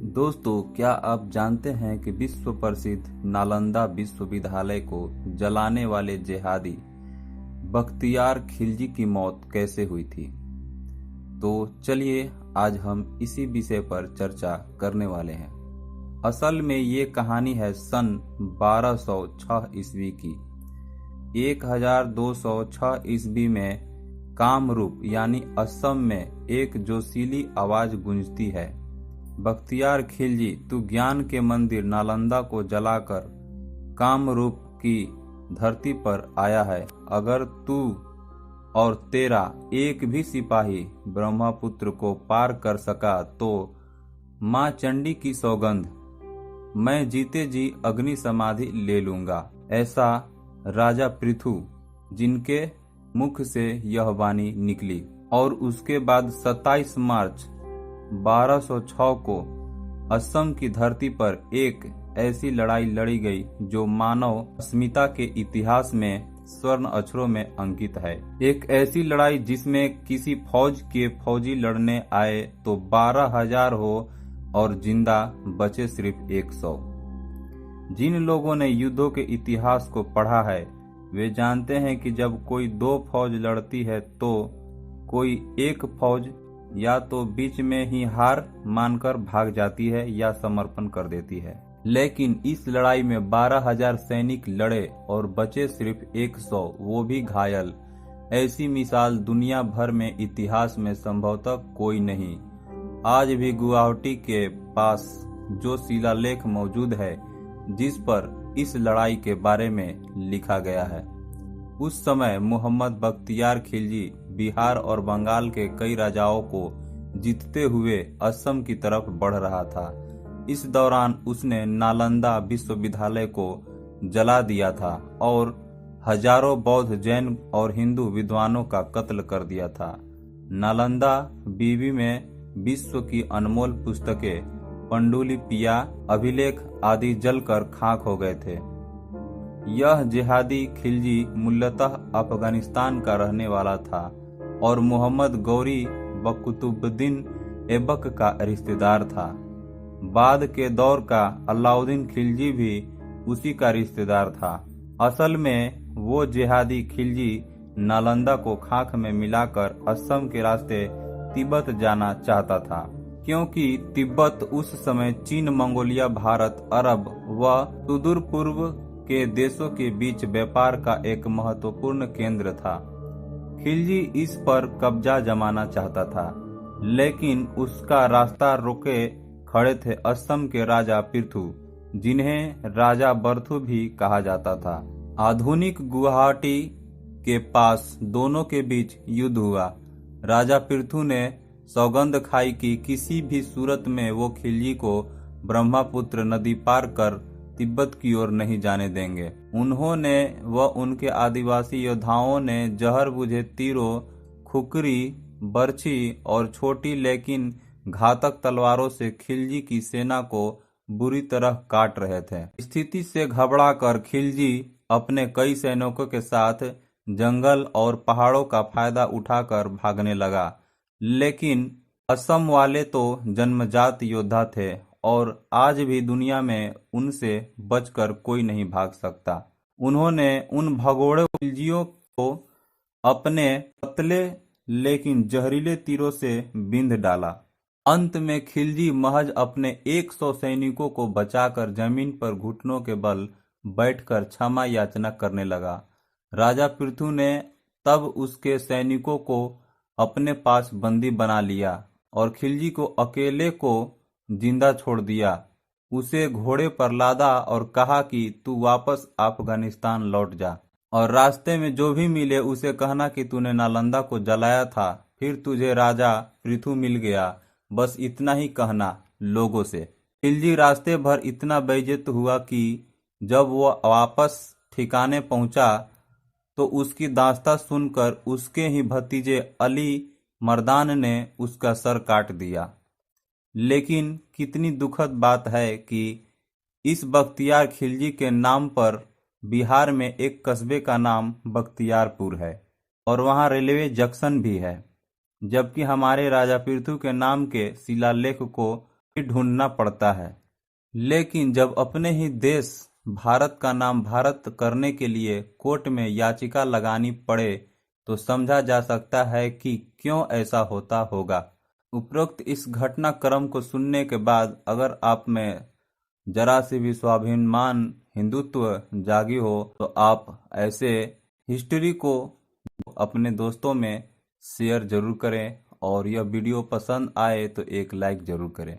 दोस्तों, क्या आप जानते हैं कि विश्व प्रसिद्ध नालंदा विश्वविद्यालय को जलाने वाले जिहादी बख्तियार खिलजी की मौत कैसे हुई थी? तो चलिए आज हम इसी विषय पर चर्चा करने वाले हैं। असल में ये कहानी है सन 1206 ईस्वी की। 1206 ईस्वी में कामरूप यानी असम में एक जोशीली आवाज गूंजती है, बख्तियार खिलजी, तू ज्ञान के मंदिर नालंदा को जलाकर कामरूप की धरती पर आया है। अगर तू और तेरा एक भी सिपाही ब्रह्मपुत्र को पार कर सका तो माँ चंडी की सौगंध, मैं जीते जी अग्नि समाधि ले लूंगा। ऐसा राजा पृथु, जिनके मुख से यह वाणी निकली। और उसके बाद 27 मार्च 1206 को असम की धरती पर एक ऐसी लड़ाई लड़ी गई जो मानव अस्मिता के इतिहास में स्वर्ण अक्षरों में अंकित है। एक ऐसी लड़ाई जिसमें किसी फौज के फौजी लड़ने आए तो 12,000 हो और जिंदा बचे सिर्फ 100। जिन लोगों ने युद्धों के इतिहास को पढ़ा है वे जानते हैं कि जब कोई दो फौज लड़ती है तो कोई एक फौज या तो बीच में ही हार मानकर भाग जाती है या समर्पण कर देती है। लेकिन इस लड़ाई में 12,000 सैनिक लड़े और बचे सिर्फ 100, वो भी घायल। ऐसी मिसाल दुनिया भर में इतिहास में संभवतः कोई नहीं। आज भी गुवाहाटी के पास जो शिलालेख मौजूद है जिस पर इस लड़ाई के बारे में लिखा गया है, उस समय मोहम्मद बख्तियार खिलजी बिहार और बंगाल के कई राजाओं को जीतते हुए असम की तरफ बढ़ रहा था। इस दौरान उसने नालंदा विश्वविद्यालय को जला दिया था और हजारों बौद्ध, जैन और हिंदू विद्वानों का कत्ल कर दिया था। नालंदा बीवी में विश्व की अनमोल पुस्तकें, पांडुलिपियां, अभिलेख आदि जलकर खाक हो गए थे। यह जिहादी खिलजी मूलतः अफगानिस्तान का रहने वाला था और मोहम्मद गौरी व कुतुबुद्दीन ऐबक का रिश्तेदार था। बाद के दौर का अलाउद्दीन खिलजी भी उसी का रिश्तेदार था। असल में वो जिहादी खिलजी नालंदा को खाक में मिलाकर असम के रास्ते तिब्बत जाना चाहता था, क्योंकि तिब्बत उस समय चीन, मंगोलिया, भारत, अरब व सुदूर पूर्व के देशों के बीच व्यापार का एक महत्वपूर्ण केंद्र था। खिलजी इस पर कब्जा जमाना चाहता था, लेकिन उसका रास्ता रोके खड़े थे असम के राजा पृथु, जिन्हें राजा बर्थु भी कहा जाता था। आधुनिक गुवाहाटी के पास दोनों के बीच युद्ध हुआ। राजा पृथु ने सौगंध खाई कि किसी भी सूरत में वो खिलजी को ब्रह्मपुत्र नदी पार कर तिब्बत की ओर नहीं जाने देंगे। उन्होंने व उनके आदिवासी योद्धाओं ने जहर बुझे तीरों, खुकरी, बर्छी और छोटी लेकिन घातक तलवारों से खिलजी की सेना को बुरी तरह काट रहे थे। स्थिति से घबराकर खिलजी अपने कई सैनिकों के साथ जंगल और पहाड़ों का फायदा उठाकर भागने लगा। लेकिन असम वाले तो जन्मजात योद्धा थे और आज भी दुनिया में उनसे बचकर कोई नहीं भाग सकता। उन्होंने उन भगोड़े खिलजियों को अपने पतले लेकिन जहरीले तीरों से बींध डाला। अंत में खिलजी महज अपने 100 सैनिकों को बचाकर जमीन पर घुटनों के बल बैठकर क्षमा याचना करने लगा। राजा पृथु ने तब उसके सैनिकों को अपने पास बंदी बना लिया और खिलजी को अकेले को जिंदा छोड़ दिया। उसे घोड़े पर लादा और कहा कि तू वापस अफगानिस्तान लौट जा और रास्ते में जो भी मिले उसे कहना कि तूने नालंदा को जलाया था, फिर तुझे राजा पृथु मिल गया, बस इतना ही कहना लोगों से। खिलजी रास्ते भर इतना बेइज्जत हुआ कि जब वो वापस ठिकाने पहुंचा तो उसकी दास्तां सुनकर उसके ही भतीजे अली मर्दान ने उसका सर काट दिया। लेकिन कितनी दुखद बात है कि इस बख्तियार खिलजी के नाम पर बिहार में एक कस्बे का नाम बख्तियारपुर है और वहां रेलवे जंक्शन भी है, जबकि हमारे राजा पृथु के नाम के शिलालेख को ढूंढना पड़ता है। लेकिन जब अपने ही देश भारत का नाम भारत करने के लिए कोर्ट में याचिका लगानी पड़े तो समझा जा सकता है कि क्यों ऐसा होता होगा। उपरोक्त इस घटनाक्रम को सुनने के बाद अगर आप में जरा सी भी स्वाभिमान हिंदुत्व जागी हो तो आप ऐसे हिस्ट्री को अपने दोस्तों में शेयर जरूर करें और यह वीडियो पसंद आए तो एक लाइक जरूर करें।